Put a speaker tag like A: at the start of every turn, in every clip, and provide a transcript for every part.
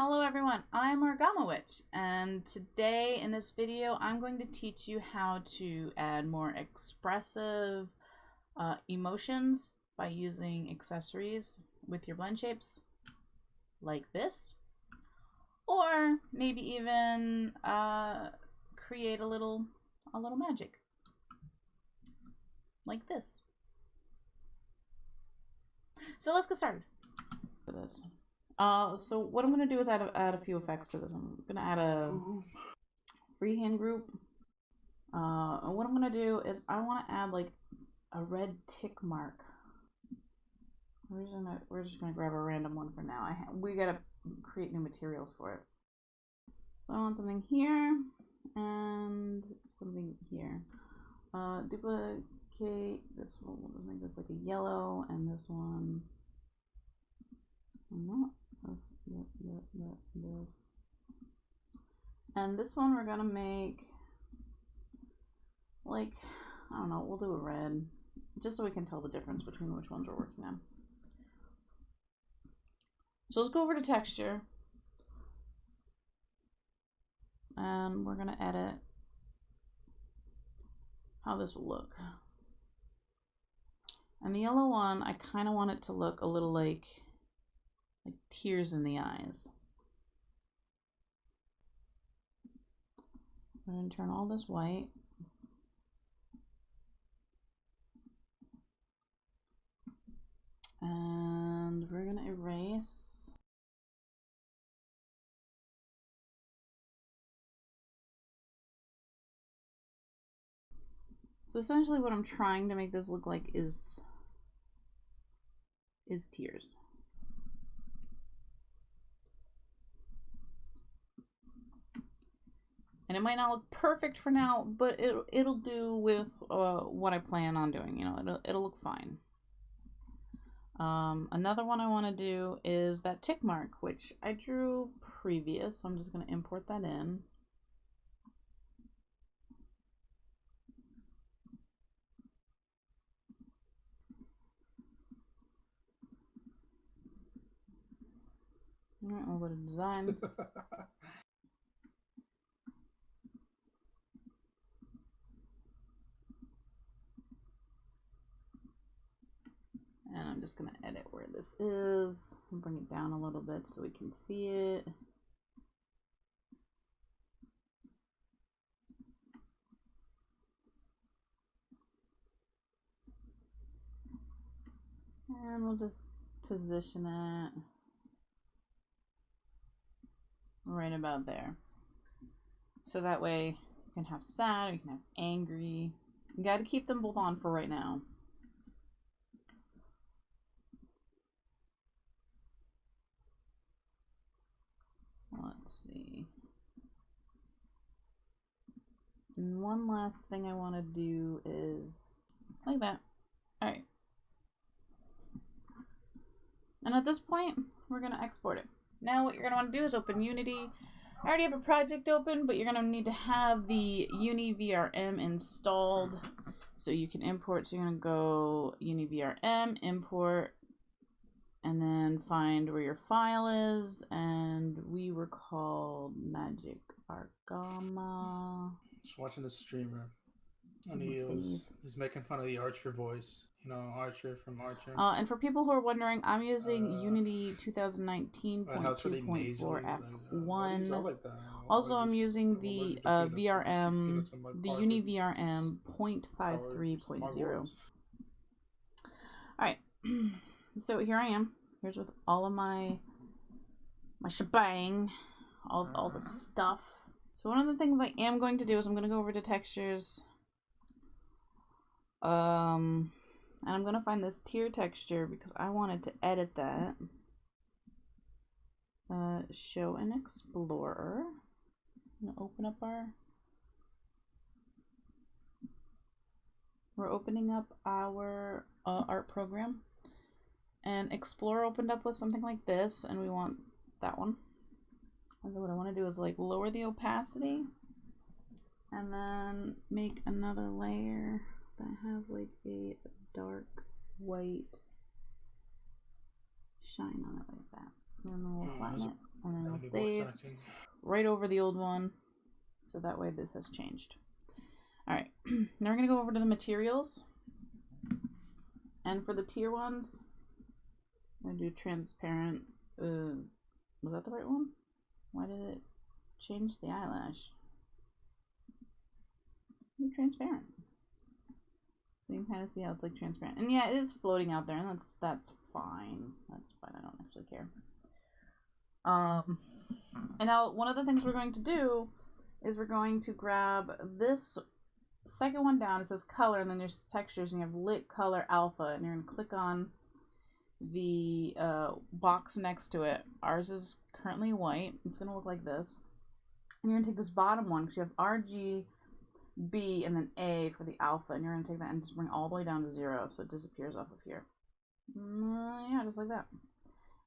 A: Hello everyone, I'm Origami Witch, and today in this video I'm going to teach you how to add more expressive emotions by using accessories with your blend shapes like this, or maybe even create a little magic like this. So let's get started for this. So what I'm going to do is add a few effects to this. I'm going to add a freehand group. And what I'm going to do is I want to add like a red tick mark. We're just going to grab a random one for now. We got to create new materials for it. So I want something here and something here. Duplicate this one. We'll make this like a yellow, and this one. No. This. And this one we're gonna make like, I don't know, we'll do a red just so we can tell the difference between which ones we're working on. So let's go over to texture and we're gonna edit how this will look. And the yellow one, I kind of want it to look a little like tears in the eyes. I'm going to turn all this white. And we're going to erase. So essentially what I'm trying to make this look like is tears. And it might not look perfect for now, but it'll do with what I plan on doing. You know, it'll look fine. Another one I want to do is that tick mark, which I drew previous. So I'm just going to import that in. All right, we'll go to design. And I'm just going to edit where this is and bring it down a little bit so we can see it. And we'll just position it right about there. So that way you can have sad, or you can have angry. You got to keep them both on for right now. Let's see. And one last thing I want to do is like that. All right. And at this point, we're going to export it. Now what you're going to want to do is open Unity. I already have a project open, but you're going to need to have the UniVRM installed so you can import. So you're going to go UniVRM, import, and then find where your file is. And we were called Magic Argama.
B: Just watching the streamer. And he's making fun of the Archer voice. You know, Archer from Archer.
A: And for people who are wondering, I'm using Unity 2019.2.4 F1.
B: Like
A: also, I'm using the VRM, the UniVRM 0.53.0. Alright, so here I am. Here's with all of my shebang, all the stuff. So one of the things I am going to do is I'm going to go over to textures. And I'm going to find this tear texture because I wanted to edit that. Show and Explorer. I'm going to open up we're opening up our art program. And Explorer opened up with something like this, and we want that one. And so what I want to do is like lower the opacity and then make another layer that have like a dark white shine on it like that. And then we'll flatten it. And then we'll save right over the old one. So that way this has changed. Alright, now we're going to go over to the materials. And for the tier ones, I'm going to do transparent. Was that the right one? Why did it change the eyelash? Transparent. So you can kind of see how it's like transparent. And yeah, it is floating out there, and that's fine. That's fine. I don't actually care. And now one of the things we're going to do is we're going to grab this second one down. It says color, and then there's textures, and you have lit color alpha, and you're going to click on the box next to it. Ours is currently white. It's going to look like this. And you're going to take this bottom one, because you have RG, B, and then A for the alpha, and you're going to take that and just bring all the way down to 0 so it disappears off of here. Yeah, just like that.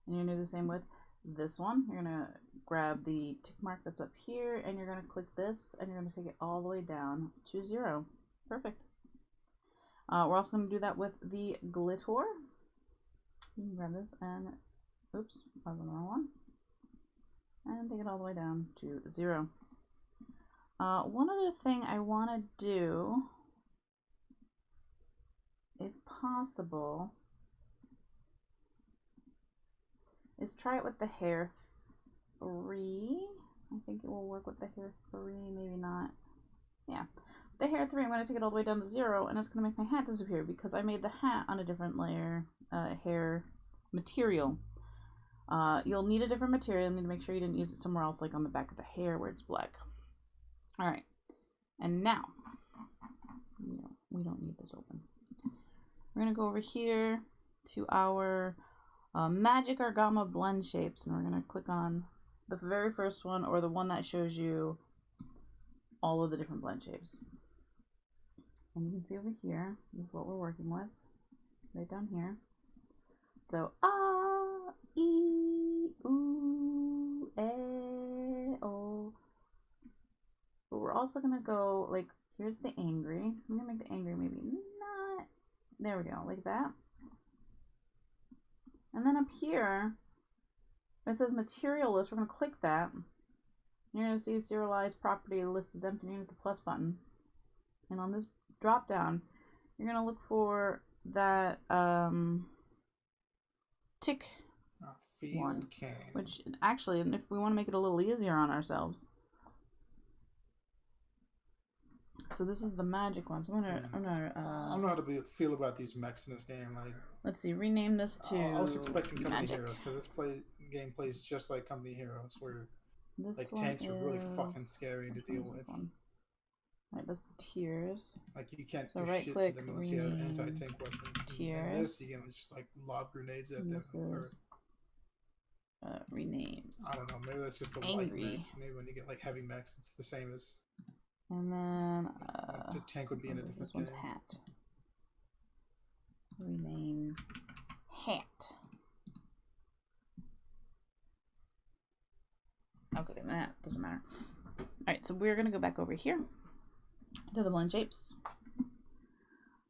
A: And you're going to do the same with this one. You're going to grab the tick mark that's up here, and you're going to click this, and you're going to take it all the way down to 0. Perfect. We're also going to do that with the glitter. You can grab this and, oops, grab the wrong one. And take it all the way down to 0. One other thing I want to do, if possible, is try it with the hair 3. I think it will work with the hair 3, maybe not. Yeah, the hair 3, I'm going to take it all the way down to 0, and it's going to make my hat disappear because I made the hat on a different layer, hair material. You'll need a different material. You need to make sure you didn't use it somewhere else, like on the back of the hair where it's black. Alright, and now, we don't need this open. We're going to go over here to our Magic Argama blend shapes, and we're going to click on the very first one, or the one that shows you all of the different blend shapes. And you can see over here what we're working with, right down here. So, A, E, U, E, O. But we're also going to go, like, here's the angry. I'm going to make the angry maybe not. There we go, like that. And then up here, it says material list. We're going to click that. You're going to see serialized property list is empty. You hit the plus button. And on this drop down, you're going to look for that tick one. Which actually, if we want to make it a little easier on ourselves. So this is the magic one. So I don't know
B: how to feel about these mechs in this game. Like,
A: let's see, rename this to
B: I was expecting Company
A: Magic.
B: Heroes because this game plays just like Company Heroes, where
A: this
B: like tanks are really fucking scary to deal with.
A: Alright, that's the tiers.
B: Like you can't
A: so
B: do
A: right
B: shit
A: click,
B: to them unless you have anti-tank weapons.
A: Tiers.
B: And this, you can just like lob grenades at them.
A: Rename.
B: I don't know. Maybe that's just the
A: Angry.
B: light mechs. Maybe when you get like heavy mechs, it's the same as.
A: And then
B: the tank would be in a different.
A: This one's
B: game.
A: hat. Rename hat. Okay, that doesn't matter. Alright, so we're gonna go back over here to the blend shapes.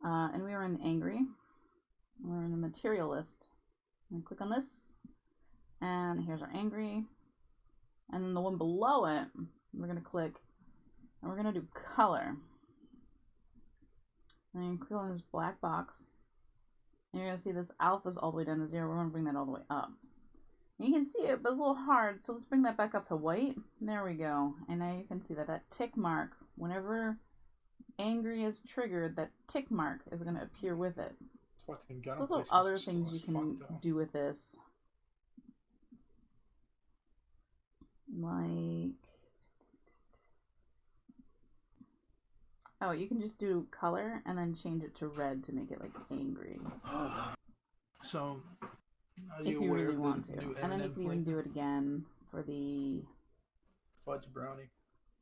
A: And we were in the angry. We're in the material list. I'm gonna click on this. And here's our angry. And then the one below it, we're gonna click. And we're going to do color. And then you click on this black box. And you're going to see this alpha's all the way down to 0. We're going to bring that all the way up. And you can see it, but it's a little hard. So let's bring that back up to white. There we go. And now you can see that that tick mark, whenever angry is triggered, that tick mark is going to appear with it. So there's also other things you can do with this. Like... Oh, you can just do color and then change it to red to make it like angry.
B: So,
A: if you really want to. And then you can even do it again for the
B: fudge brownie.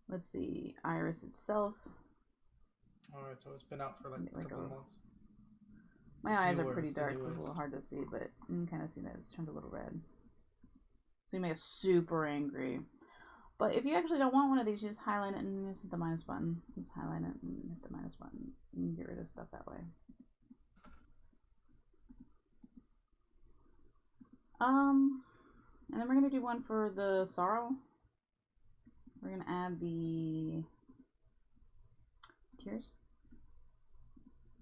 A: Let's see, iris itself.
B: Alright, so it's been out for like a couple months.
A: My eyes are pretty dark, so it's a little hard to see, but you can kind of see that it's turned a little red. So you make it super angry. But if you actually don't want one of these, you just highlight it and just hit the minus button. Just highlight it and hit the minus button. You can get rid of stuff that way. And then we're going to do one for the sorrow. We're going to add the tears.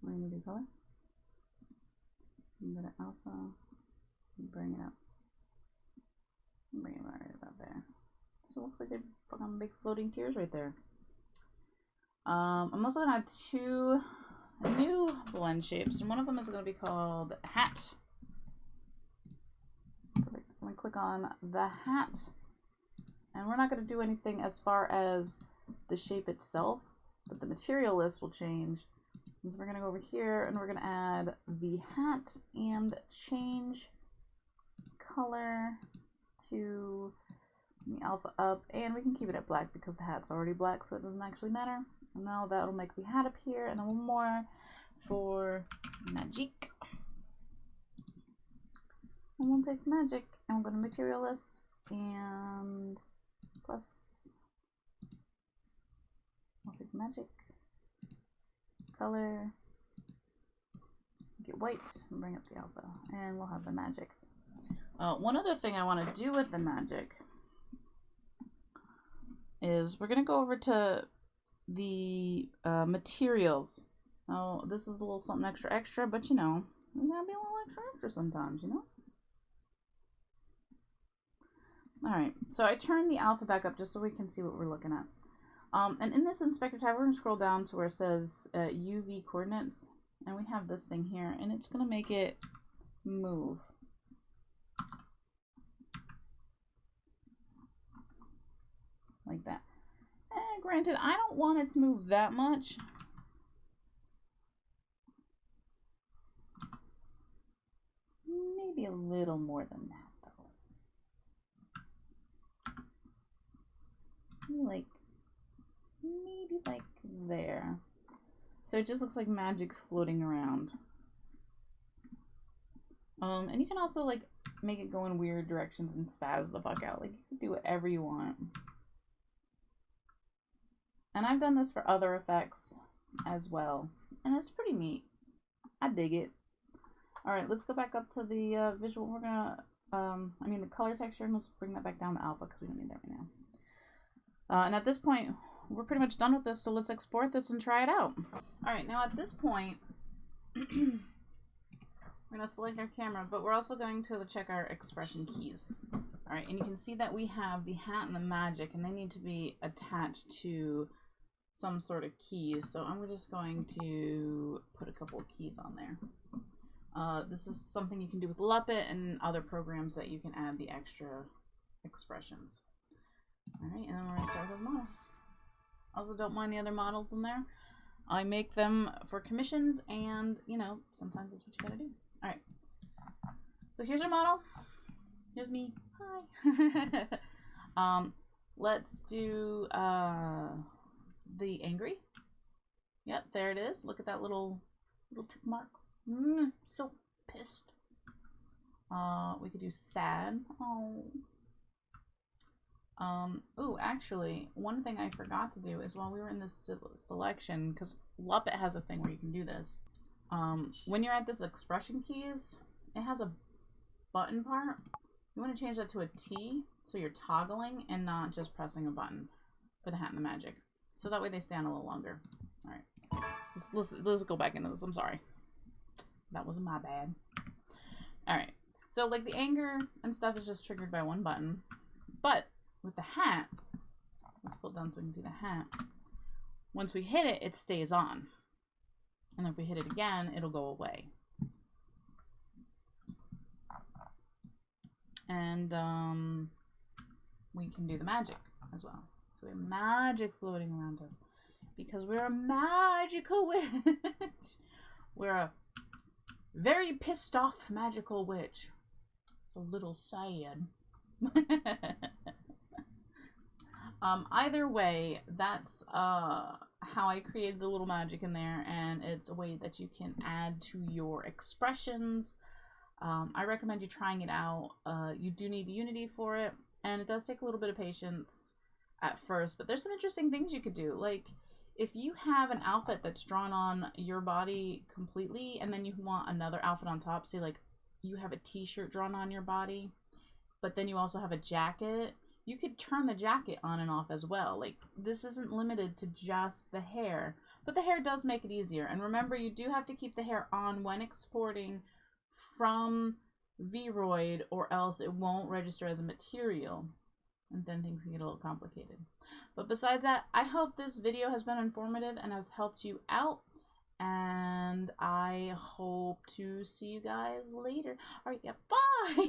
A: We're going to do color. Go to alpha. Bring it up. Bring it right about there. So it looks like they're fucking big floating tears right there. I'm also going to add 2 new blend shapes, and one of them is going to be called hat. Perfect. I'm going to click on the hat, and we're not going to do anything as far as the shape itself, but the material list will change. So we're going to go over here, and we're going to add the hat and change color to the alpha up, and we can keep it at black because the hat's already black, so it doesn't actually matter. And now that'll make the hat appear, and then one more for magic. And we'll take magic, and we'll go to material list, and plus, I'll take magic, color, get white, and bring up the alpha, and we'll have the magic. One other thing I want to do with the magic is we're going to go over to the materials. Now, this is a little something extra, but you know, we gotta be a little extra sometimes, you know? Alright, so I turned the alpha back up just so we can see what we're looking at. And in this inspector tab, we're going to scroll down to where it says UV coordinates, and we have this thing here, and it's going to make it move. Like that. Granted, I don't want it to move that much. Maybe a little more than that, though. Maybe like there. So it just looks like magic's floating around. And you can also like make it go in weird directions and spaz the fuck out. Like you can do whatever you want. And I've done this for other effects as well, and it's pretty neat. I dig it. Alright, let's go back up to the visual. We're gonna, the color texture, and let's bring that back down to alpha because we don't need that right now. And at this point, we're pretty much done with this, so let's export this and try it out. Alright, now at this point, we're gonna select our camera, but we're also going to check our expression keys. Alright, and you can see that we have the hat and the magic, and they need to be attached to some sort of keys. So I'm just going to put a couple of keys on there. This is something you can do with Luppet and other programs that you can add the extra expressions. Alright, and then we're going to start with the model. Also, don't mind the other models in there. I make them for commissions, and, you know, sometimes that's what you gotta do. Alright, so here's our model. Here's me. Hi. Let's do the angry. Yep, there it is. Look at that little tick mark. So pissed. We could do sad. Oh. Ooh, actually, one thing I forgot to do is while we were in this selection, because Luppet has a thing where you can do this. When you're at this expression keys, it has a button part. You want to change that to a T, so you're toggling and not just pressing a button for the hat and the magic. So that way they stay on a little longer. Alright. Let's go back into this. I'm sorry. That wasn't my bad. Alright. So like the anger and stuff is just triggered by one button. But with the hat, let's pull it down so we can see the hat. Once we hit it, it stays on. And if we hit it again, it'll go away. And we can do the magic as well. So we have magic floating around us because we're a magical witch. We're a very pissed off magical witch. It's a little sad. Either way, that's how I created the little magic in there, and it's a way that you can add to your expressions. I recommend you trying it out. You do need Unity for it, and it does take a little bit of patience at first, but there's some interesting things you could do. Like, if you have an outfit that's drawn on your body completely, and then you want another outfit on top, say like you have a t-shirt drawn on your body, but then you also have a jacket, you could turn the jacket on and off as well. Like, this isn't limited to just the hair, but the hair does make it easier. And remember, you do have to keep the hair on when exporting from Vroid, or else it won't register as a material, and then things can get a little complicated. But besides that, I hope this video has been informative and has helped you out, and I hope to see you guys later. All right, yeah, bye.